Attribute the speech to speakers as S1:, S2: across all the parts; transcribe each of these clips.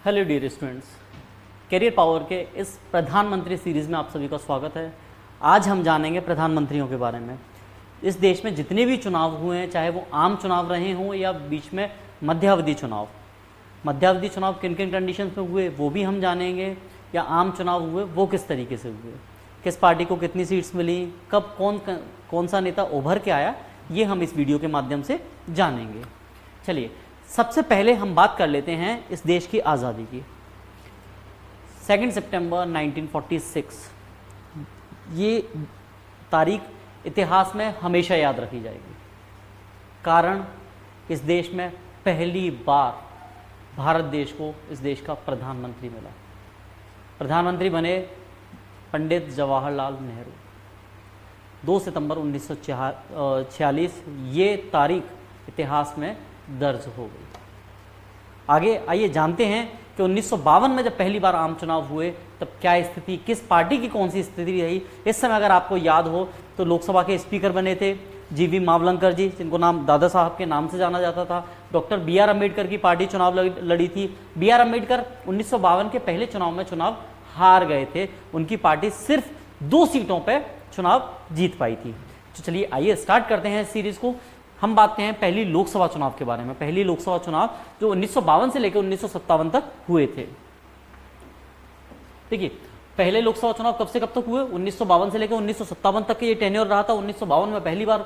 S1: Hello dear students, career power के इस प्रधानमंत्री सीरीज़ में आप सभी का स्वागत है। आज हम जानेंगे प्रधानमंत्रियों के बारे में। इस देश में जितने भी चुनाव हुए हैं, चाहे वो आम चुनाव रहे हों या बीच में मध्यावधि चुनाव किन किन कंडीशंस में हुए वो भी हम जानेंगे, या आम चुनाव हुए वो किस तरीके से हुए, किस पार्टी को कितनी सीट्स मिली, कब कौन सा नेता उभर के आया, ये हम इस वीडियो के माध्यम से जानेंगे। चलिए, सबसे पहले हम बात कर लेते हैं इस देश की आज़ादी की। 2 सितंबर 1946, ये तारीख इतिहास में हमेशा याद रखी जाएगी। कारण, इस देश में पहली बार भारत देश को इस देश का प्रधानमंत्री मिला। प्रधानमंत्री बने पंडित जवाहरलाल नेहरू। 2 सितंबर 1946 ये तारीख इतिहास में दर्ज हो गई। आगे आइए जानते हैं कि 1952 में जब पहली बार आम चुनाव हुए तब क्या स्थिति, किस पार्टी की कौन सी स्थिति रही। इस समय अगर आपको याद हो तो लोकसभा के स्पीकर बने थे जीवी मावलंकर जी, जिनको नाम दादा साहब के नाम से जाना जाता था। Doctor B R. अम्बेडकर की पार्टी चुनाव लड़ी थी। बी.आर. अम्बेडकर 1952 के पहले चुनाव में चुनाव हार गए थे। उनकी पार्टी सिर्फ 2 सीटों पर चुनाव जीत पाई थी। तो चलिए आइए स्टार्ट करते हैं सीरीज को। हम बात करें पहली लोकसभा चुनाव के बारे में। पहली लोकसभा चुनाव जो 1952 से लेकर 1957 तक हुए थे। देखिए, पहले लोकसभा चुनाव कब से कब तक हुए? 1952 से लेकर 1957 तक ये टेन्योर रहा था। 1952 में पहली बार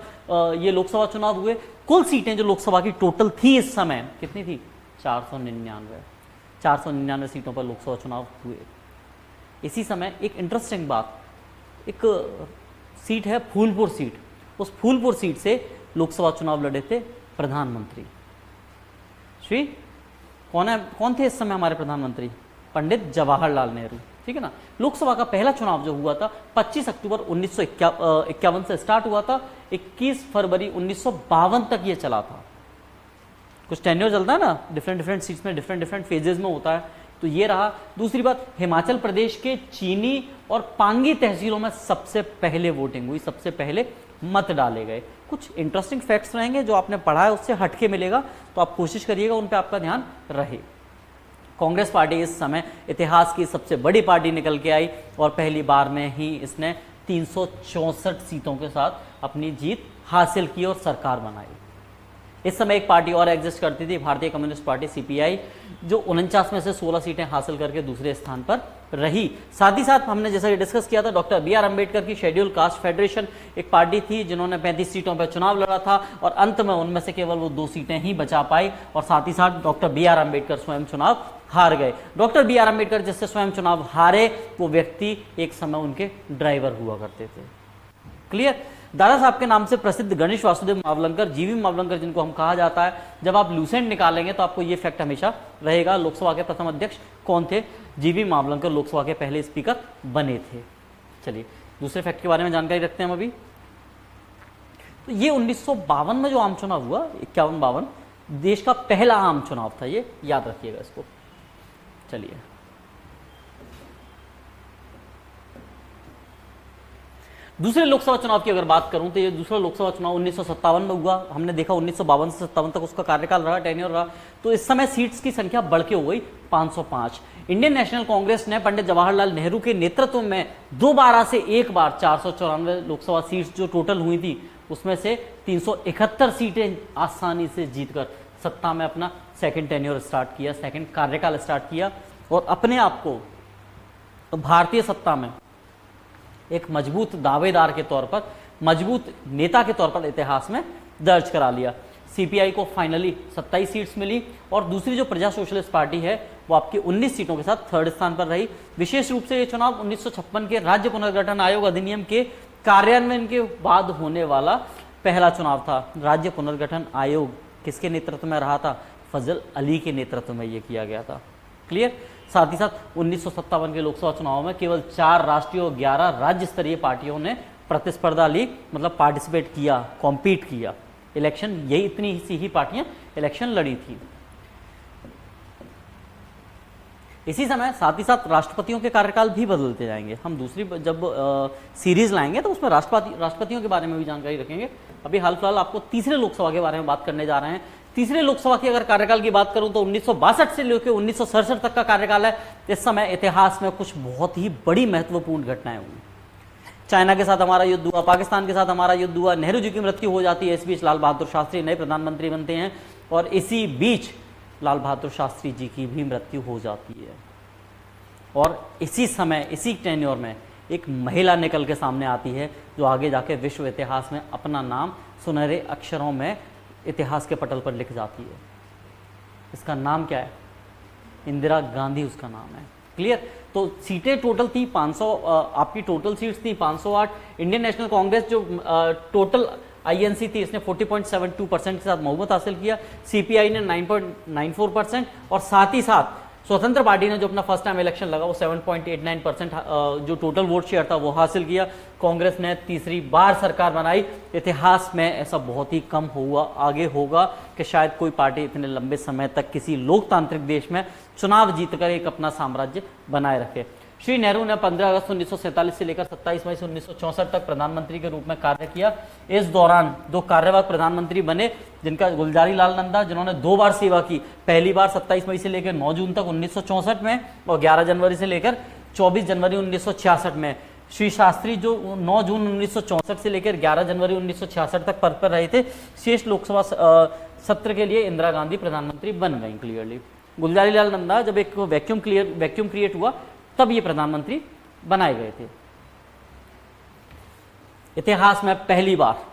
S1: ये लोकसभा चुनाव हुए। कुल सीटें जो लोकसभा की टोटल थी इस समय कितनी थी? 499 सीटों पर लोकसभा चुनाव हुए। इसी समय एक इंटरेस्टिंग बात, एक सीट है फूलपुर सीट। उस फूलपुर सीट से लोकसभा चुनाव लड़े थे प्रधानमंत्री श्री कौन थे इस समय हमारे प्रधानमंत्री? पंडित जवाहरलाल नेहरू। ठीक है ना। लोकसभा का पहला चुनाव जो हुआ था 25 अक्टूबर 1951 से स्टार्ट हुआ था। 21 फरवरी 1952 तक ये चला था। कुछ टेन्योर चलता है ना, डिफरेंट सीट्स में डिफरेंट फेजेस में होता है। तो ये रहा। दूसरी बात, हिमाचल प्रदेश के चीनी और पांगी तहसीलों में सबसे पहले वोटिंग हुई, सबसे पहले मत डाले गए। कुछ इंटरेस्टिंग फैक्ट्स रहेंगे जो आपने पढ़ा है उससे हटके मिलेगा, तो आप कोशिश करिएगा उन पे आपका ध्यान रहे। कांग्रेस पार्टी इस समय इतिहास की सबसे बड़ी पार्टी निकल के आई और पहली बार में ही इसने 364 सीटों के साथ अपनी जीत हासिल की और सरकार बनाई। इस समय एक पार्टी और एग्जिस्ट करती थी, भारतीय कम्युनिस्ट पार्टी सीपीआई, जो 49 में से 16 सीटें हासिल करके दूसरे स्थान पर रही। साथ ही साथ हमने जैसा कि डिस्कस किया था, डॉक्टर बी.आर. अम्बेडकर की शेड्यूल कास्ट फेडरेशन एक पार्टी थी जिन्होंने 35 सीटों पर चुनाव लड़ा था और अंत में उनमें से केवल वो 2 सीटें ही बचा पाई और साथ ही साथ डॉक्टर बी.आर. अम्बेडकर स्वयं चुनाव हार गए। Doctor B R. अम्बेडकर जिससे स्वयं चुनाव हारे, वो व्यक्ति एक समय उनके ड्राइवर हुआ करते थे। क्लियर? दादा साहब के नाम से प्रसिद्ध गणेश वासुदेव मावलंकर, जीवी मावलंकर जिनको हम कहा जाता है, जब आप लूसेंट निकालेंगे तो आपको ये फैक्ट हमेशा रहेगा। लोकसभा के प्रथम अध्यक्ष कौन थे? जीवी मावलंकर लोकसभा के पहले स्पीकर बने थे। चलिए दूसरे फैक्ट के बारे में जानकारी रखते हैं हम अभी। तो ये 1952 में जो आम चुनाव हुआ, 51-52, देश का पहला आम चुनाव था, ये याद रखिएगा इसको। चलिए दूसरे लोकसभा चुनाव की अगर बात करूं तो ये दूसरा लोकसभा चुनाव 1957 में हुआ। हमने देखा 1952 से 57 तक उसका कार्यकाल रहा, टेन्योर रहा। तो इस समय सीट्स की संख्या बढ़ के हो गई 505। इंडियन नेशनल कांग्रेस ने पंडित जवाहरलाल नेहरू के नेतृत्व में दोबारा से एक बार 494 लोकसभा सीट्स जो टोटल हुई थी उसमें से 371 सीटें आसानी से जीतकर सत्ता में अपना सेकेंड टेन्योर स्टार्ट किया, सेकेंड कार्यकाल स्टार्ट किया और अपने आप को भारतीय सत्ता में एक मजबूत दावेदार के तौर पर, मजबूत नेता के तौर पर इतिहास में दर्ज करा लिया। सीपीआई को फाइनली 27 सीट्स मिली और दूसरी जो प्रजा सोशलिस्ट पार्टी है वो आपकी 19 सीटों के साथ थर्ड स्थान पर रही। विशेष रूप से ये चुनाव 1956 के राज्य पुनर्गठन आयोग अधिनियम के कार्यान्वयन के बाद होने वाला पहला चुनाव था। राज्य पुनर्गठन आयोग किसके नेतृत्व में रहा था? फजल अली के नेतृत्व में ये किया गया था। क्लियर? साथ ही साथ 1957 के लोकसभा चुनाव में केवल 4 राष्ट्रीय और 11 राज्य स्तरीय पार्टियों ने प्रतिस्पर्धा ली, मतलब पार्टिसिपेट किया, कॉम्पीट किया इलेक्शन। यही इतनी सी ही पार्टियां इलेक्शन लड़ी थी। इसी समय साथ ही साथ राष्ट्रपतियों के कार्यकाल भी बदलते जाएंगे। हम दूसरी जब सीरीज लाएंगे तो उसमें राष्ट्रपतियों के बारे में भी जानकारी रखेंगे। अभी हाल फिलहाल आपको तीसरे लोकसभा के बारे में बात करने जा रहे हैं तीसरे लोकसभा की अगर कार्यकाल की बात करूं तो 1962 से लेकर 1967 तक का कार्यकाल है। इस समय इतिहास में कुछ बहुत ही बड़ी महत्वपूर्ण घटनाएं हुई। चाइना के साथ हमारा युद्ध हुआ, पाकिस्तान के साथ हमारा युद्ध हुआ, नेहरू जी की मृत्यु हो जाती है, इस बीच लाल बहादुर शास्त्री नए प्रधानमंत्री बनते हैं और इसी बीच लाल बहादुर शास्त्री जी की भी मृत्यु हो जाती है। और इसी समय इसी टेन्योर में एक महिला निकल के सामने आती है जो आगे जाके विश्व इतिहास में अपना नाम सुनहरे अक्षरों में इतिहास के पटल पर लिख जाती है। इसका नाम क्या है? इंदिरा गांधी उसका नाम है। क्लियर? तो सीटें टोटल थी 500, आपकी टोटल सीट्स थी 508। इंडियन नेशनल कांग्रेस जो टोटल आईएनसी थी इसने 40.72% के साथ बहुमत हासिल किया, सीपीआई ने 9.94% और साथ ही साथ स्वतंत्र पार्टी ने जो अपना फर्स्ट टाइम इलेक्शन लगा वो 7.89% जो टोटल वोट शेयर था वो हासिल किया। कांग्रेस ने तीसरी बार सरकार बनाई। इतिहास में ऐसा बहुत ही कम हुआ, आगे होगा कि शायद कोई पार्टी इतने लंबे समय तक किसी लोकतांत्रिक देश में चुनाव जीतकर एक अपना साम्राज्य बनाए रखे। श्री नेहरू ने 15 अगस्त 1947 से लेकर 27 मई 1964 तक प्रधानमंत्री के रूप में कार्य किया। इस दौरान दो कार्यवाहक प्रधानमंत्री बने जिनका गुलजारी लाल नंदा, जिन्होंने 2 बार सेवा की, पहली बार 27 मई से लेकर 9 जून तक 1964 में और 11 जनवरी से लेकर 24 जनवरी 1966 में। श्री शास्त्री जो 9 जून 1964 से लेकर 11 जनवरी 1966 तक पद पर रहे थे। शेष लोकसभा सत्र के लिए इंदिरा गांधी प्रधानमंत्री बन गई। क्लियरली गुलजारी लाल नंदा जब एक वैक्यूम क्रिएट हुआ तब ये प्रधानमंत्री बनाए गए थे। इतिहास में पहली बार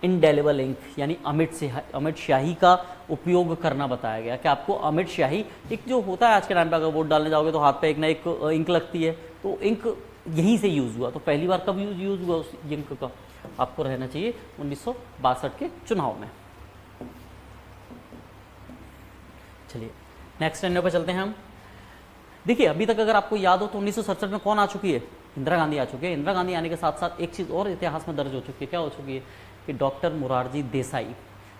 S1: इंडेलिबल इंक यानी अमिट स्याही का उपयोग करना बताया गया कि आपको अमिट स्याही, एक जो होता है आज के टाइम पे अगर वोट डालने जाओगे तो हाथ पे एक ना एक इंक लगती है, तो इंक यहीं से यूज हुआ। तो पहली बार कब यूज हुआ उस इंक का? आपको रहना चाहिए 1962 के चुनाव में। चलिए नेक्स्ट एंड पे चलते हैं हम। देखिए अभी तक अगर आपको याद हो तो 1967 में कौन आ चुकी है? इंदिरा गांधी आ चुकी है। इंदिरा गांधी आने के साथ साथ एक चीज़ और इतिहास में दर्ज हो चुकी है। क्या हो चुकी है? कि डॉक्टर मोरारजी देसाई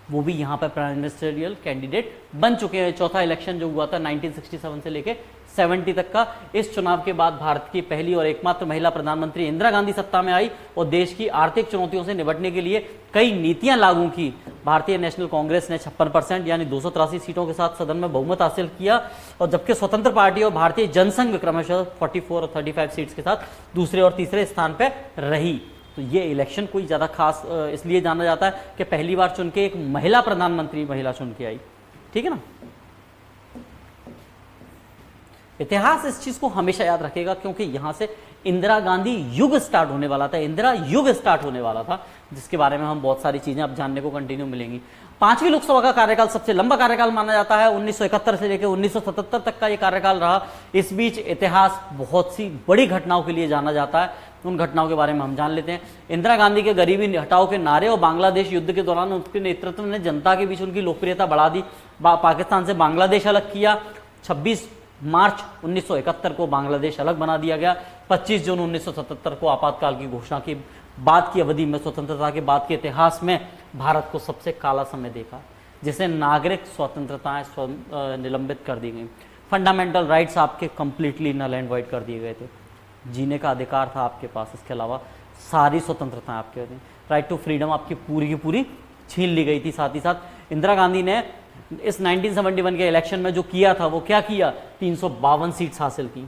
S1: वो भी यहाँ पर प्राइम मिनिस्टरियल कैंडिडेट बन चुके हैं। चौथा इलेक्शन जो हुआ था 1967 से लेके 70 तक का, इस चुनाव के बाद भारत की पहली और एकमात्र महिला प्रधानमंत्री इंदिरा गांधी सत्ता में आई और देश की आर्थिक चुनौतियों से निपटने के लिए कई नीतियां लागू की। भारतीय नेशनल कांग्रेस ने 56% यानी 283 सीटों के साथ सदन में बहुमत हासिल किया और जबकि स्वतंत्र पार्टी और भारतीय जनसंघ क्रमशः 44 और 35 सीट्स के साथ दूसरे और तीसरे स्थान पर रही। तो ये इलेक्शन कोई ज़्यादा खास इसलिए जाना जाता है कि पहली बार चुन के एक महिला प्रधानमंत्री महिला चुन के आई। ठीक है ना? इतिहास इस चीज को हमेशा याद रखेगा क्योंकि यहां से इंदिरा गांधी युग स्टार्ट होने वाला था, इंदिरा युग स्टार्ट होने वाला था, जिसके बारे में हम बहुत सारी चीजें अब जानने को कंटिन्यू मिलेंगी। 5वीं लोकसभा का कार्यकाल सबसे लंबा कार्यकाल माना जाता है। 1971 से लेकर 1977 तक का ये कार्यकाल रहा। इस बीच इतिहास बहुत सी बड़ी घटनाओं के लिए जाना जाता है। उन घटनाओं के बारे में हम जान लेते हैं। इंदिरा गांधी के गरीबी हटाओ के नारे और बांग्लादेश युद्ध के दौरान उनके नेतृत्व ने जनता के बीच उनकी लोकप्रियता बढ़ा दी। पाकिस्तान से बांग्लादेश अलग किया। 26 मार्च 1971 को बांग्लादेश अलग बना दिया गया। 25 जून 1977 को आपातकाल की घोषणा की बाद की अवधि में स्वतंत्रता के बाद के इतिहास में भारत को सबसे काला समय देखा, जिसे नागरिक स्वतंत्रताएं निलंबित कर दी गई। फंडामेंटल राइट्स आपके कंप्लीटली नल एंड वाइड कर दिए गए थे। जीने का अधिकार था आपके पास, इसके अलावा सारी स्वतंत्रताएं आपके थी। राइट टू फ्रीडम आपकी पूरी की पूरी छीन ली गई थी। साथ ही साथ इंदिरा गांधी ने इस 1971 के इलेक्शन में जो किया था वो क्या किया? 352 सीट्स हासिल की।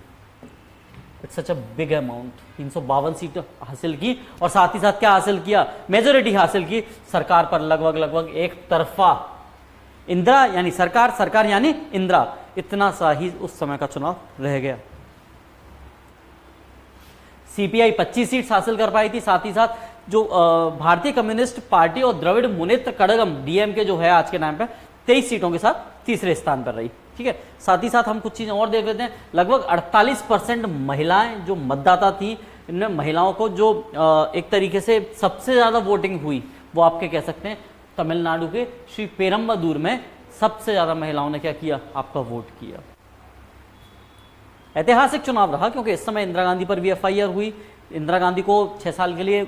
S1: It's such a big amount. 352 seat हासिल की और साथ ही साथ क्या हासिल किया? मेजोरिटी हासिल की। सरकार पर लगभग एक तरफा इंदिरा यानी सरकार यानी इंदिरा, इतना सा ही उस समय का चुनाव रह गया। सीपीआई 25 सीट्स हासिल कर पाई थी। साथ ही साथ जो भारतीय कम्युनिस्ट पार्टी और द्रविड़ मुनेत्र कड़गम डीएमके जो है आज के टाइम पे 23 सीटों के साथ तीसरे स्थान पर रही। ठीक है, साथ ही साथ हम कुछ चीजें और देख लेते हैं। लगभग 48% महिलाएं जो मतदाता थी, इनमें महिलाओं को जो एक तरीके से सबसे ज्यादा वोटिंग हुई वो आपके कह सकते हैं तमिलनाडु के श्री पेरम्बदूर में सबसे ज्यादा महिलाओं ने क्या किया? आपका वोट किया। ऐतिहासिक चुनाव रहा क्योंकि इस समय इंदिरा गांधी पर भी एफआईआर हुई। इंदिरा गांधी को 6 साल के लिए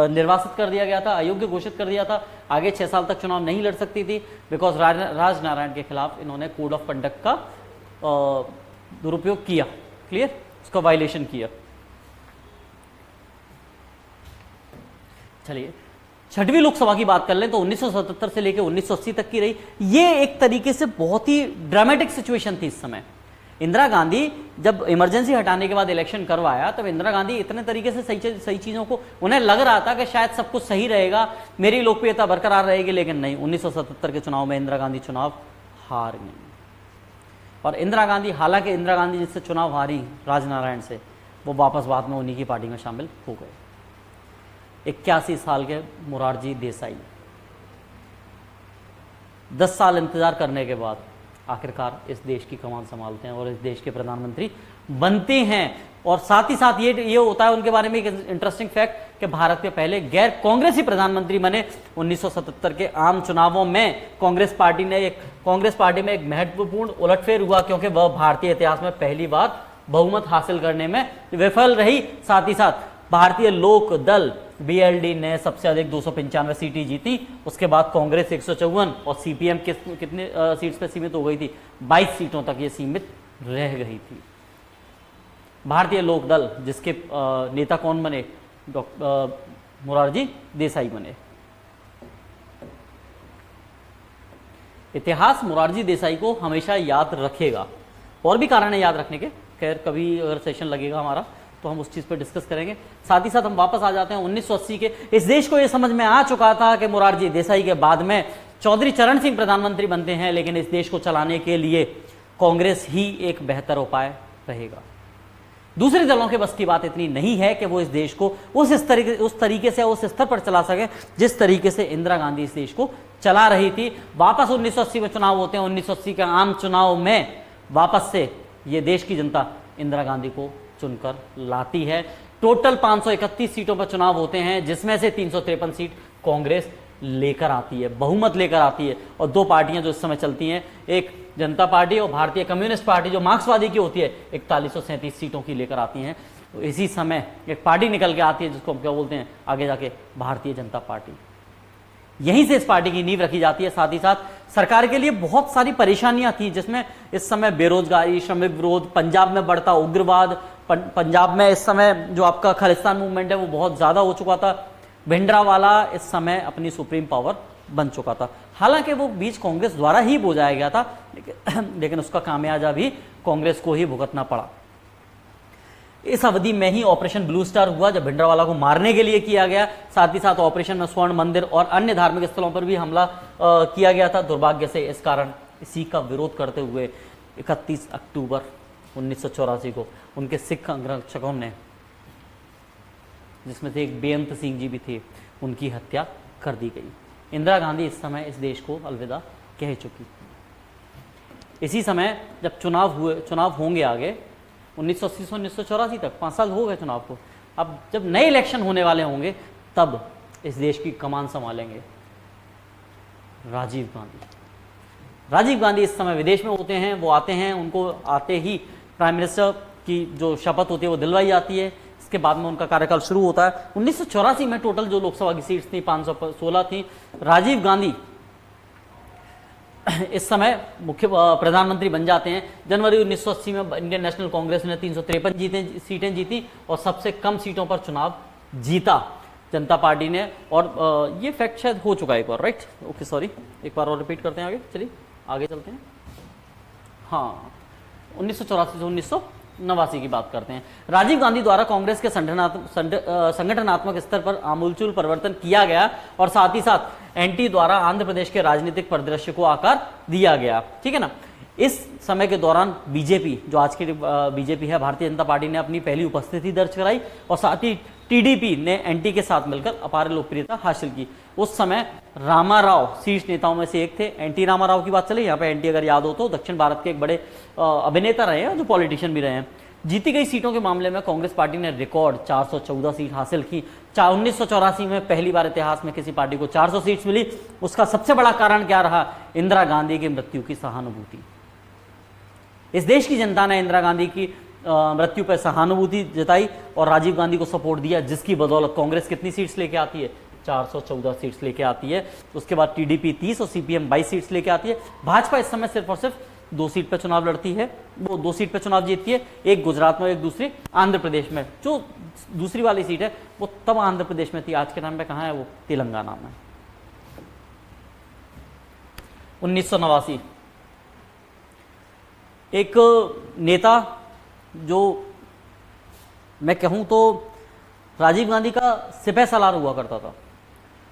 S1: निर्वासित कर दिया गया था, अयोग्य घोषित कर दिया था। आगे 6 साल तक चुनाव नहीं लड़ सकती थी बिकॉज राज नारायण के खिलाफ इन्होंने कोड ऑफ कंडक्ट का दुरुपयोग किया। क्लियर? उसका वायलेशन किया। चलिए छठवीं लोकसभा की बात कर लें तो 1977 से लेकर 1980 तक की रही। ये एक तरीके से बहुत ही ड्रामेटिक सिचुएशन थी इस समय। इंदिरा गांधी जब इमरजेंसी हटाने के बाद इलेक्शन करवाया, तब इंदिरा गांधी इतने तरीके से सही चीजों को, उन्हें लग रहा था कि शायद सब कुछ सही रहेगा, मेरी लोकप्रियता बरकरार रहेगी, लेकिन नहीं, 1977 के चुनाव में इंदिरा गांधी चुनाव हार गई। और इंदिरा गांधी, हालांकि इंदिरा गांधी जिससे चुनाव हारी राजनारायण से, वो वापस बाद में उन्हीं की पार्टी में शामिल हो गए। 81 साल के मोरारजी देसाई 10 साल इंतजार करने के बाद आखिरकार इस देश की कमान संभालते हैं और इस देश के प्रधानमंत्री बनते हैं। और साथ ही साथ ये होता है उनके बारे में एक इंटरेस्टिंग फैक्ट कि भारत के पहले गैर कांग्रेसी प्रधानमंत्री बने। 1977 के आम चुनावों में कांग्रेस पार्टी में एक महत्वपूर्ण उलटफेर हुआ, क्योंकि वह भारतीय इतिहास में पहली बार बहुमत हासिल करने में विफल रही। साथ ही साथ भारतीय लोक दल BLD ने सबसे अधिक 295 सीटें जीती। उसके बाद कांग्रेस 154 और CPM कितने सीट्स पे सीमित हो गई थी? 22 सीटों तक ये सीमित रह गई थी। भारतीय लोक दल जिसके नेता कौन बने? मोरारजी देसाई बने। इतिहास मोरारजी देसाई को हमेशा याद रखेगा। और भी कारण है याद रखने के, खैर कभी अगर सेशन लगेगा हमारा तो हम उस चीज पर डिस्कस करेंगे। साथ ही साथ हम वापस आ जाते हैं 1980 के। इस देश को यह समझ में आ चुका था कि मोरारजी देसाई के बाद में चौधरी चरण सिंह प्रधानमंत्री बनते हैं, लेकिन इस देश को चलाने के लिए कांग्रेस ही एक बेहतर उपाय रहेगा। दूसरे दलों के बस की बात इतनी नहीं है कि वो इस देश को उस तरीके से उस स्तर पर चला सके जिस तरीके से इंदिरा गांधी इस देश को चला रही थी। वापस 1980 में चुनाव होते हैं। 1980 के आम चुनाव में वापस से ये देश की जनता इंदिरा गांधी को चुनकर लाती है। टोटल 531 सीटों पर चुनाव होते हैं, जिसमें से 353 सीट कांग्रेस लेकर आती है, बहुमत लेकर आती है। और दो पार्टियां जो इस समय चलती हैं, एक जनता पार्टी और भारतीय कम्युनिस्ट पार्टी जो मार्क्सवादी की होती है, 4137 सीटों की लेकर आती हैं। तो इसी समय एक पार्टी निकल के आती है जिसको हम क्या बोलते हैं आगे जाके भारतीय जनता पार्टी। यहीं से इस पार्टी की नींव रखी जाती है। साथ ही साथ सरकार के लिए बहुत सारी परेशानियां थी, जिसमें इस समय बेरोजगारी, श्रमिक विरोध, पंजाब में बढ़ता उग्रवाद, पंजाब में इस समय जो आपका खालिस्तान मूवमेंट है वो बहुत ज्यादा हो चुका था। भिंडरावाला इस समय अपनी सुप्रीम पावर बन चुका था। हालांकि वो बीच कांग्रेस द्वारा ही बुझाया गया था, लेकिन उसका खामियाजा भी कांग्रेस को ही भुगतना पड़ा। इस अवधि में ही ऑपरेशन ब्लू स्टार हुआ, जब भिंडरावाला को मारने के लिए किया गया। साथ ही साथ ऑपरेशन में स्वर्ण मंदिर और अन्य धार्मिक स्थलों पर भी हमला किया गया था। दुर्भाग्य से इस कारण इसी का विरोध करते हुए 31 अक्टूबर 1984 को उनके सिख अंगरक्षकों ने, जिसमें से एक बेअंत सिंह जी भी थे, उनकी हत्या कर दी गई। इंदिरा गांधी इस समय इस देश को अलविदा कह चुकी। इसी समय जब चुनाव होंगे आगे 1980 से 1984 तक 5 साल हो गए चुनाव को। अब जब नए इलेक्शन होने वाले होंगे तब इस देश की कमान संभालेंगे राजीव गांधी। राजीव गांधी इस समय विदेश में होते हैं। वो आते हैं, उनको आते ही प्राइम मिनिस्टर की जो शपथ होती है वो दिलवाई जाती है। इसके बाद में उनका कार्यकाल शुरू होता है। 1984 में टोटल जो लोकसभा की सीट्स थी 516 थी। राजीव गांधी इस समय मुख्य प्रधानमंत्री बन जाते हैं। जनवरी 1980 में इंडियन नेशनल कांग्रेस ने 353 सीटें जीती और सबसे कम सीटों पर चुनाव जीता जनता पार्टी ने। और ये फैक्ट शायद हो चुका है एक बार, राइट? ओके, सॉरी, एक बार और रिपीट करते हैं। आगे चलिए, आगे चलते हैं। हाँ, 1984 से 1989 की बात करते हैं। राजीव गांधी द्वारा कांग्रेस के संगठनात्मक स्तर पर आमूलचूल परिवर्तन किया गया और साथ ही साथ एनटी द्वारा आंध्र प्रदेश के राजनीतिक परिदृश्य को आकार दिया गया। ठीक है ना? इस समय के दौरान बीजेपी, जो आज की बीजेपी है, भारतीय जनता पार्टी ने अपनी पहली उपस्थिति दर्ज कराई और साथ ही टीडीपी ने एनटी के साथ मिलकर अपार लोकप्रियता हासिल की। उस समय रामाराव शीर्ष नेताओं में से एक थे। एनटी रामाराव की बात चले, यहाँ पे एनटी अगर याद हो तो दक्षिण भारत के एक बड़े अभिनेता रहे हैं, जो पॉलिटिशियन भी रहे हैं। जीती गई सीटों के मामले में कांग्रेस पार्टी ने रिकॉर्ड 414 सीट हासिल की। 1984 में पहली बार इतिहास में किसी पार्टी को 400 सीट्स मिली। उसका सबसे बड़ा कारण क्या रहा? इंदिरा गांधी की मृत्यु की सहानुभूति। इस देश की जनता ने इंदिरा गांधी की मृत्यु पर सहानुभूति जताई और राजीव गांधी को सपोर्ट दिया, जिसकी बदौलत कांग्रेस कितनी सीट्स लेके आती है? 414 सीट्स लेके आती है। उसके बाद टीडीपी 30 और सीपीएम 22 सीट्स लेके आती है। भाजपा इस समय सिर्फ और सिर्फ 2 सीट पे चुनाव लड़ती है, वो 2 सीट पे चुनाव जीतती है, एक गुजरात में, एक दूसरी आंध्र प्रदेश में। जो दूसरी वाली सीट है वो तब आंध्र प्रदेश में थी, आज के टाइम पे कहाँ है, वो तेलंगाना में। 1989 एक नेता जो मैं कहूं तो राजीव गांधी का सिपह सालार हुआ करता था,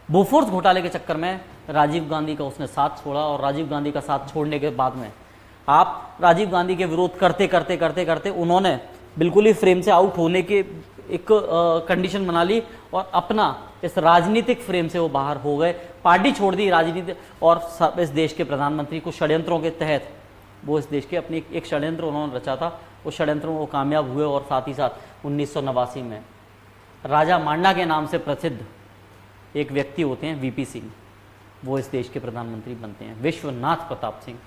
S1: बोफोर्स घोटाले के चक्कर में राजीव गांधी का उसने साथ छोड़ा, और राजीव गांधी का साथ छोड़ने के बाद में आप राजीव गांधी के विरोध करते करते करते करते उन्होंने बिल्कुल ही फ्रेम से आउट होने के एक कंडीशन बना ली, और अपना इस राजनीतिक फ्रेम से वो बाहर हो गए, पार्टी छोड़ दी राजनीति, और इस देश के प्रधानमंत्री को षड्यंत्रों के तहत वो इस देश के अपनी एक षड्यंत्र उन्होंने रचा था, उस षड्यंत्र में वो कामयाब हुए, और साथ ही साथ 1989 में राजा मांडा के नाम से प्रसिद्ध एक व्यक्ति होते हैं वीपी सिंह, वो इस देश के प्रधानमंत्री बनते हैं, विश्वनाथ प्रताप सिंह।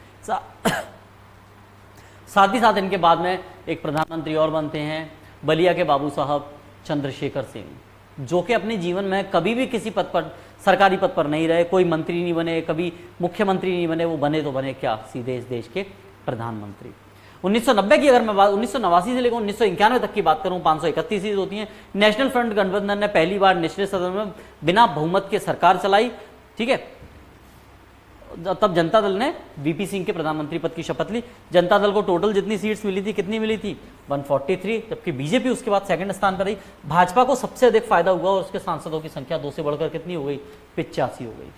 S1: साथ ही साथ इनके बाद में एक प्रधानमंत्री और बनते हैं, बलिया के बाबू साहब चंद्रशेखर सिंह, जो कि अपने जीवन में कभी भी किसी पद पर, सरकारी पद पर नहीं रहे, कोई मंत्री नहीं बने, कभी मुख्यमंत्री नहीं बने, वो बने तो बने क्या, सीधे इस देश के प्रधानमंत्री। 1990 की अगर मैं बात 1989 से लेकर 1991 तक की बात करूं, 531 सीट होती हैं। नेशनल फ्रंट गठबंधन ने पहली बार निचले सदन में बिना बहुमत के सरकार चलाई, ठीक है। तब जनता दल ने वीपी सिंह के प्रधानमंत्री पद की शपथ ली। जनता दल को टोटल जितनी सीट्स मिली थी, कितनी मिली थी, 143, जबकि बीजेपी उसके बाद सेकंड स्थान पर रही। भाजपा को सबसे अधिक फायदा हुआ, और उसके सांसदों की संख्या 2 से बढ़कर कितनी हो गई, 85 हो गई।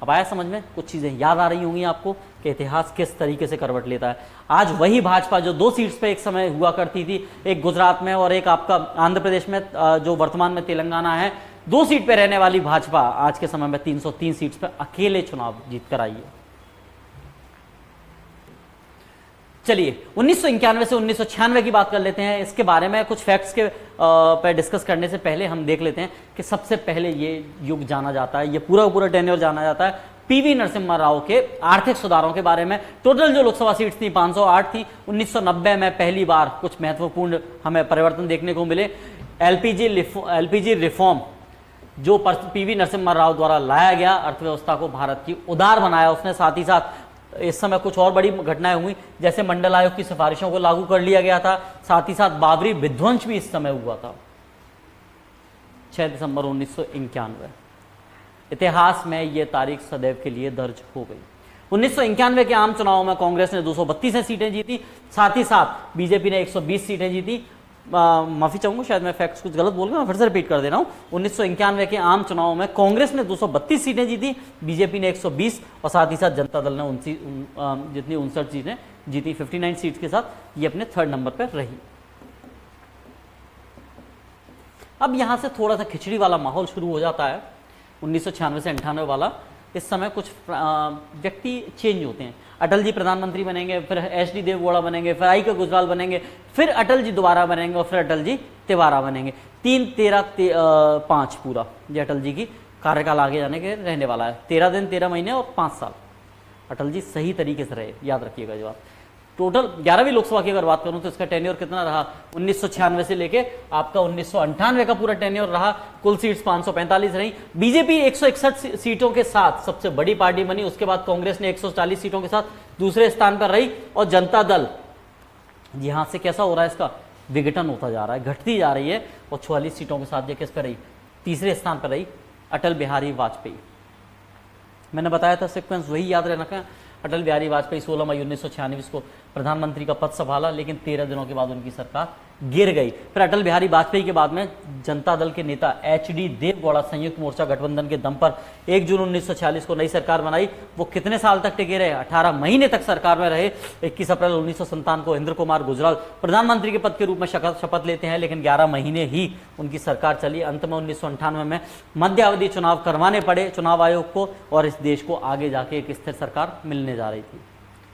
S1: अब आया समझ में, कुछ चीजें याद आ रही होंगी आपको कि इतिहास किस तरीके से करवट लेता है। आज वही भाजपा जो 2 सीट्स पे एक समय हुआ करती थी, एक गुजरात में और एक आपका आंध्र प्रदेश में, जो वर्तमान में तेलंगाना है, 2 सीट पे रहने वाली भाजपा आज के समय में 303 सीट्स पे अकेले चुनाव जीत कर आई है। चलिए 1991 से 1996 की बात कर लेते हैं। इसके बारे में कुछ फैक्ट्स के पे डिस्कस करने से पहले हम देख लेते हैं कि सबसे पहले ये युग जाना जाता है, ये पूरा टेन्योर जाना जाता है पीवी नरसिम्हा राव के आर्थिक सुधारों के बारे में। टोटल जो लोकसभा सीट्स थी 508 थी। 1990 में पहली बार कुछ महत्वपूर्ण हमें परिवर्तन देखने को मिले। एलपीजी रिफॉर्म जो पीवी नरसिम्हा राव द्वारा लाया गया, अर्थव्यवस्था को भारत की उदार बनाया उसने। साथ ही साथ इस समय कुछ और बड़ी घटनाएं हुई, जैसे मंडल आयोग की सिफारिशों को लागू कर लिया गया था। साथ ही साथ बाबरी विध्वंस भी इस समय हुआ था, 6 दिसंबर 1991। इतिहास में यह तारीख सदैव के लिए दर्ज हो गई। 1991 के आम चुनावों में कांग्रेस ने 232 सीटें जीती, साथ ही साथ बीजेपी ने 120 सीटें जीती। माफी चाहूंगा, शायद मैं फैक्ट्स कुछ गलत बोल गया, मैं फिर से रिपीट कर दे रहा हूं। 1991 के आम चुनावों में कांग्रेस ने 232 सीटें जीती, बीजेपी ने 120, और साथ ही साथ जनता दल ने जितनी 59 सीटें जीती, 59 सीट्स के साथ ये अपने 3rd नंबर पर रही। अब यहां से थोड़ा सा खिचड़ी वाला माहौल शुरू हो जाता है, 1996 से 98 वाला। इस समय कुछ व्यक्ति चेंज होते हैं। अटल जी प्रधानमंत्री बनेंगे, फिर एच.डी. देवगौड़ा बनेंगे, फिर आई के गुजराल बनेंगे, फिर अटल जी दोबारा बनेंगे, और फिर अटल जी तिवारा बनेंगे। 3, 13, 5 पूरा ये अटल जी की कार्यकाल आगे जाने के रहने वाला है। 13 दिन, 13 महीने और 5 साल अटल जी सही तरीके से रहे, याद रखिएगा जवाब। टोटल 11वीं लोकसभा की अगर बात करूं तो इसका टेन्योर कितना रहा, 1996 से लेके आपका 1998 का पूरा टेन्योर रहा। कुल सीट्स 545 रही। बीजेपी 161 सीटों के साथ सबसे बड़ी पार्टी बनी। उसके बाद कांग्रेस ने 140 सीटों के साथ दूसरे स्थान पर रही, और जनता दल यहां से कैसा हो रहा है, इसका विघटन होता जा रहा है, घटती जा रही है, और 44 सीटों के साथ ये किस पर रही, तीसरे स्थान पर रही, अटल बिहारी वाजपेयी। मैंने बताया था सीक्वेंस वही याद रहना का। अटल बिहारी वाजपेयी 16 मई 1996 को प्रधानमंत्री का पद संभाला, लेकिन 13 दिनों के बाद उनकी सरकार गिर गई। फिर अटल बिहारी वाजपेयी के बाद में जनता दल के नेता एच.डी. देवगौड़ा संयुक्त मोर्चा गठबंधन के दम पर 1 जून 1946 को नई सरकार बनाई। वो कितने साल तक टिके रहे, 18 महीने तक सरकार में रहे। 21 अप्रैल 1957 को इंद्र कुमार गुजराल प्रधानमंत्री के पद के रूप में शपथ लेते हैं, लेकिन 11 महीने ही उनकी सरकार चली। अंत में 1998 में मध्यावधि चुनाव करवाने पड़े चुनाव आयोग को, और इस देश को आगे जाके एक स्थिर सरकार मिलने जा रही थी।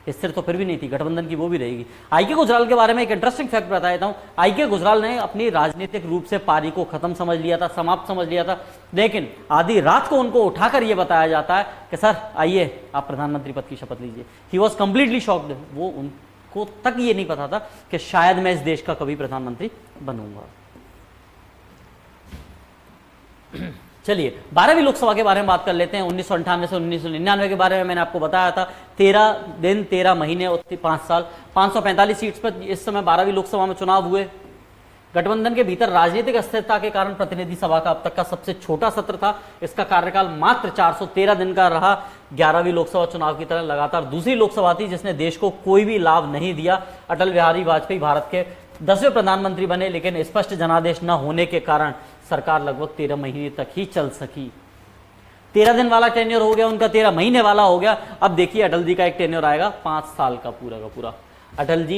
S1: स्थिर तो फिर भी नहीं थी, गठबंधन की वो भी रहेगी। आई के गुजराल के बारे में एक इंटरेस्टिंग फैक्ट बता देता हूं। आई के गुजराल ने अपनी राजनीतिक रूप से पारी को खत्म समझ लिया था, समाप्त समझ लिया था, लेकिन आधी रात को उनको उठाकर यह बताया जाता है कि सर आइए आप प्रधानमंत्री पद की शपथ लीजिए। He was completely shocked. वो उनको तक ये नहीं पता था कि शायद मैं इस देश का कभी प्रधानमंत्री बनूंगा। चलिए 12वीं लोकसभा के बारे में बात कर लेते हैं। 1998 से 1999 के बारे में मैंने आपको बताया था। 13 दिन 13 महीने और 5 साल, 545 सीट्स पर इस समय 12वीं लोकसभा में चुनाव हुए। गठबंधन के भीतर राजनीतिक अस्थिरता के कारण प्रतिनिधि सभा का अब तक का सबसे छोटा सत्र था। इसका कार्यकाल मात्र 413 दिन का रहा। 11वीं लोकसभा चुनाव की तरह लगातार दूसरी लोकसभा थी जिसने देश को कोई भी लाभ नहीं दिया। अटल बिहारी वाजपेयी भारत के 10वें प्रधानमंत्री बने, लेकिन स्पष्ट जनादेश न होने के कारण सरकार लगभग 13 महीने तक ही चल सकी। 13 दिन वाला टेन्योर हो गया उनका, 13 महीने वाला हो गया। अब देखिए अटल जी का एक टेन्योर आएगा 5 साल का पूरा। अटल जी,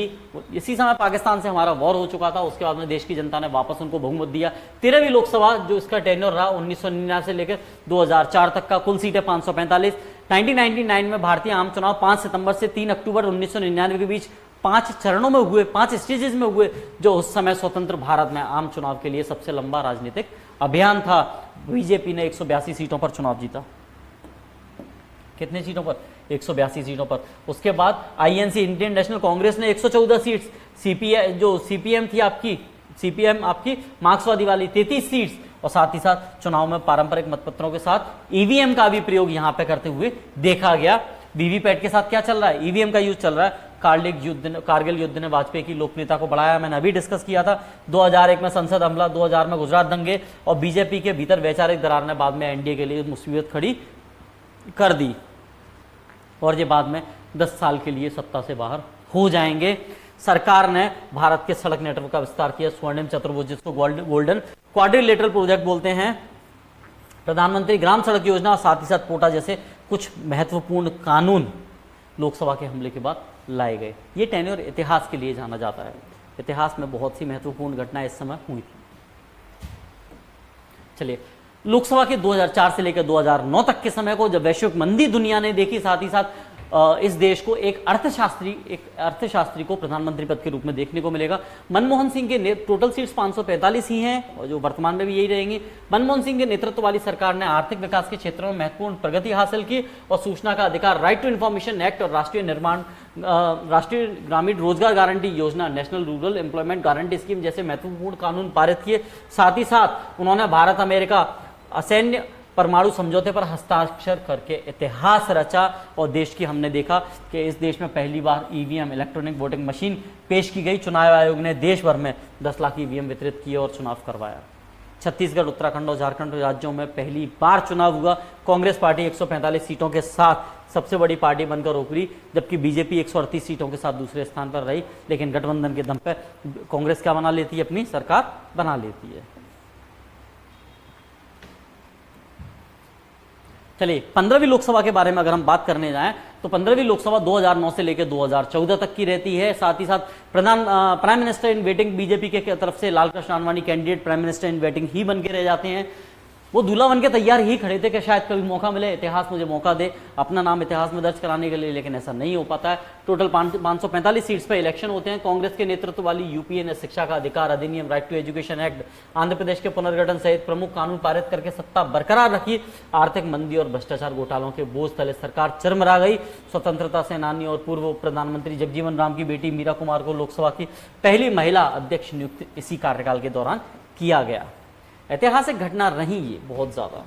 S1: इसी समय पाकिस्तान से हमारा वॉर हो चुका था, उसके बाद में देश की जनता ने वापस उनको बहुमत दिया। 13वीं लोकसभा जो इसका टेन्योर रहा 1999 से लेकर 2004 तक का, कुल सीटें 545। 1999 में भारतीय आम चुनाव 5 सितंबर से 3 अक्टूबर 1999 के बीच 5 चरणों में हुए, 5 स्टेजेस में हुए, जो उस समय स्वतंत्र भारत में आम चुनाव के लिए सबसे लंबा राजनीतिक अभियान था। बीजेपी ने 182 सीटों पर चुनाव जीता। कितने सीटों पर? 182 सीटों पर। उसके बाद आईएनसी इंडियन नेशनल कांग्रेस ने 114 सीट्स, सीपीएम थी आपकी, सीपीएम आपकी मार्क्सवादी वाली 33 सीट्स, और साथ ही साथ चुनाव में पारंपरिक मतपत्रों के साथ ईवीएम का भी प्रयोग यहां पे करते हुए देखा गया। वीवीपैट के साथ क्या चल रहा है? ईवीएम का यूज चल रहा है। कारगिल युद्ध ने वाजपेयी की लोकप्रियता को बढ़ाया, मैंने अभी डिस्कस किया था। 2001 में संसद हमला, 2000 में गुजरात दंगे, और बीजेपी के भीतर वैचारिक दरार ने बाद में एनडीए के लिए मुसीबत खड़ी कर दी, और ये बाद में 10 साल के लिए सत्ता से बाहर हो जाएंगे। सरकार ने भारत के सड़क नेटवर्क का विस्तार किया, स्वर्णिम चतुर्भुज जिसको गोल्डन क्वाड्रिलेटरल प्रोजेक्ट बोलते हैं, प्रधानमंत्री ग्राम सड़क योजना, और साथ ही साथ पोटा जैसे कुछ महत्वपूर्ण कानून लोकसभा के हमले के बाद लाए गए। ये टेन्योर इतिहास के लिए जाना जाता है। इतिहास में बहुत सी महत्वपूर्ण घटनाएं इस समय हुई थी। चलिए, लोकसभा के 2004 से लेकर 2009 तक के समय को जब वैश्विक मंदी दुनिया ने देखी, साथ ही साथ इस देश को एक अर्थशास्त्री को प्रधानमंत्री पद के रूप में देखने को मिलेगा। मनमोहन सिंह के टोटल सीट्स 545 ही हैं, और जो वर्तमान में भी यही रहेंगी। मनमोहन सिंह के नेतृत्व वाली सरकार ने आर्थिक विकास के क्षेत्रों में महत्वपूर्ण प्रगति हासिल की, और सूचना का अधिकार, राइट टू इंफॉर्मेशन एक्ट और राष्ट्रीय ग्रामीण रोजगार गारंटी योजना, national rural employment guarantee scheme जैसे महत्वपूर्ण कानून पारित किए। साथ ही साथ उन्होंने भारत अमेरिका असैन्य परमाणु समझौते पर हस्ताक्षर करके इतिहास रचा, और देश की हमने देखा कि इस देश में पहली बार ईवीएम, इलेक्ट्रॉनिक वोटिंग मशीन पेश की गई। चुनाव आयोग ने देश भर में 10 लाख ईवीएम वितरित किए और चुनाव करवाया। छत्तीसगढ़, उत्तराखंड और झारखंड राज्यों में पहली बार चुनाव हुआ। कांग्रेस पार्टी 145 सीटों के साथ सबसे बड़ी पार्टी बनकर उभरी, जबकि बीजेपी 138 सीटों के साथ दूसरे स्थान पर रही। लेकिन गठबंधन के दम पर कांग्रेस क्या बना लेती है? अपनी सरकार बना लेती है। चलिए, 15वीं लोकसभा के बारे में अगर हम बात करने जाएं तो 15वीं लोकसभा 2009 से लेकर 2014 तक की रहती है। साथ ही साथ prime minister in waiting BJP के तरफ से Lalkrishna Advani candidate prime minister in waiting ही बन के रह जाते हैं। वो दूल्हा बन के तैयार ही खड़े थे कि शायद कभी मौका मिले, इतिहास मुझे मौका दे अपना नाम इतिहास में दर्ज कराने के लिए, लेकिन ऐसा नहीं हो पाता है। टोटल 545 सीट्स पर इलेक्शन होते हैं। कांग्रेस के नेतृत्व वाली यूपीए ने शिक्षा का अधिकार अधिनियम, right to education act, Andhra Pradesh के पुनर्गठन सहित प्रमुख कानून पारित करके सत्ता बरकरार रखी। आर्थिक मंदी और भ्रष्टाचार घोटालों के बोझ तले सरकार चरमरा गई। स्वतंत्रता सेनानी और पूर्व प्रधानमंत्री जगजीवन राम की बेटी मीरा कुमार को लोकसभा की पहली महिला अध्यक्ष नियुक्त इसी कार्यकाल के दौरान किया गया। ऐतिहासिक घटना रही ये बहुत ज्यादा।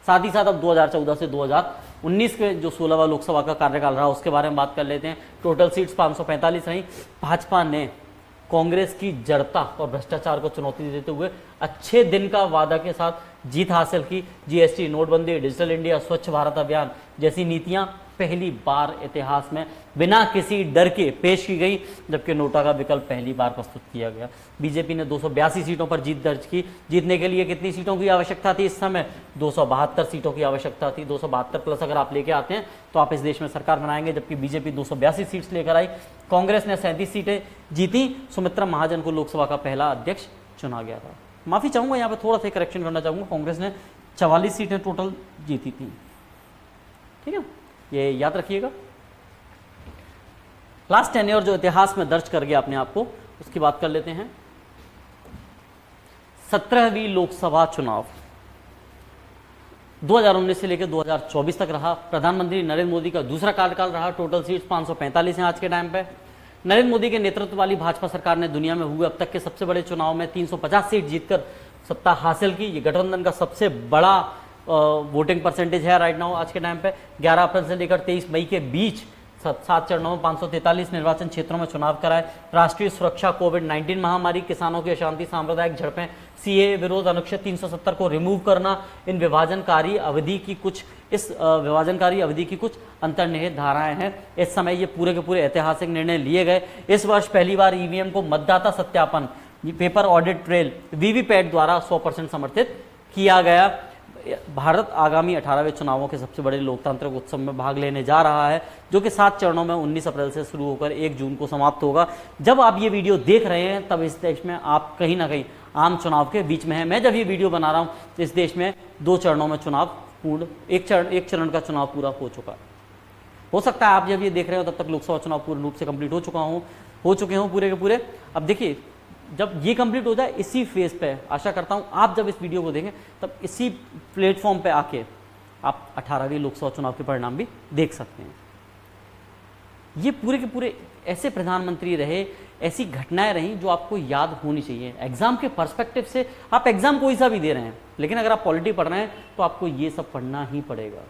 S1: साथ ही साथ अब 2014 से 2019 के जो 16वां लोकसभा का कार्यकाल रहा उसके बारे में बात कर लेते हैं। टोटल सीट्स 545 रही। भाजपा ने कांग्रेस की जड़ता और भ्रष्टाचार को चुनौती देते हुए अच्छे दिन का वादा के साथ जीत हासिल की। जीएसटी, नोटबंदी, डिजिटल इंडिया, स्वच्छ भारत अभियान जैसी नीतियां पहली बार इतिहास में बिना किसी डर के पेश की गई, जबकि नोटा का विकल्प पहली बार प्रस्तुत किया गया। बीजेपी ने 282 सीटों पर जीत दर्ज की। जीतने के लिए कितनी सीटों की आवश्यकता थी? इस समय 272 सीटों की आवश्यकता थी। 272 प्लस अगर आप लेके आते हैं तो आप इस देश में सरकार बनाएंगे, जबकि बीजेपी 282 सीट्स लेकर आई। कांग्रेस ने 37 सीटें जीती। सुमित्रा महाजन को लोकसभा का पहला अध्यक्ष चुना गया था। माफी चाहूंगा, यहाँ पे थोड़ा सा करेक्शन करना चाहूंगा। कांग्रेस ने 44 सीटें टोटल जीती थी, ठीक है, ये याद रखिएगा। लास्ट टेन्योर जो इतिहास में दर्ज कर गया अपने आप को, उसकी बात कर लेते हैं। 17वीं लोकसभा चुनाव 2019 से लेकर 2024 तक रहा। प्रधानमंत्री नरेंद्र मोदी का दूसरा कार्यकाल रहा। टोटल सीट्स 545 हैं आज के टाइम पे। नरेंद्र मोदी के नेतृत्व वाली भाजपा सरकार ने दुनिया में हुए अब तक के सबसे बड़े चुनाव में 350 सीट जीतकर सत्ता हासिल की। ये गठबंधन का सबसे बड़ा वोटिंग परसेंटेज है राइट नाउ आज के टाइम पे। 11 अप्रैल से लेकर 23 मई के बीच 7 चरणों में 543 निर्वाचन क्षेत्रों में चुनाव कराए। राष्ट्रीय सुरक्षा, कोविड-19 महामारी, किसानों की अशांति, सांप्रदायिक झड़पें, सीए विरोध, अनुच्छेद 370 को रिमूव करना, इन विभाजनकारी अवधि की कुछ अंतर्निहित धाराएं हैं। इस समय ये पूरे के पूरे ऐतिहासिक निर्णय लिए गए। इस वर्ष पहली बार ईवीएम को मतदाता सत्यापन, पेपर ऑडिट ट्रेल, वीवीपैट द्वारा 100% समर्थित किया गया। भारत आगामी 18वें चुनावों के सबसे बड़े लोकतांत्रिक उत्सव में भाग लेने जा रहा है, जो कि 7 चरणों में 19 अप्रैल से शुरू होकर 1 जून को समाप्त होगा। जब आप ये वीडियो देख रहे हैं तब इस देश में आप कहीं ना कहीं आम चुनाव के बीच में हैं। मैं जब ये वीडियो बना रहा हूँ तो इस देश में 2 चरणों में चुनाव पूर्ण, एक चरण का चुनाव पूरा हो चुका है। हो सकता है आप जब ये देख रहे हो तब तक लोकसभा चुनाव पूर्ण रूप से कंप्लीट हो चुके हों पूरे के पूरे। अब देखिए, जब ये कंप्लीट हो जाए इसी फेज पे, आशा करता हूं आप जब इस वीडियो को देखें तब इसी प्लेटफॉर्म पे आके आप 18वीं लोकसभा चुनाव के परिणाम भी देख सकते हैं। ये पूरे के पूरे ऐसे प्रधानमंत्री रहे, ऐसी घटनाएं रहीं जो आपको याद होनी चाहिए। एग्जाम के पर्सपेक्टिव से आप एग्जाम कोई सा भी दे रहे हैं, लेकिन अगर आप पॉलिटी पढ़ रहे हैं तो आपको ये सब पढ़ना ही पड़ेगा।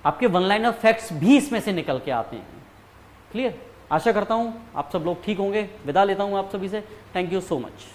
S1: आपके वन लाइनर फैक्ट्स भी इसमें से निकल के आते हैं। क्लियर? आशा करता हूं आप सब लोग ठीक होंगे। विदा लेता हूं आप सभी से। Thank you so much.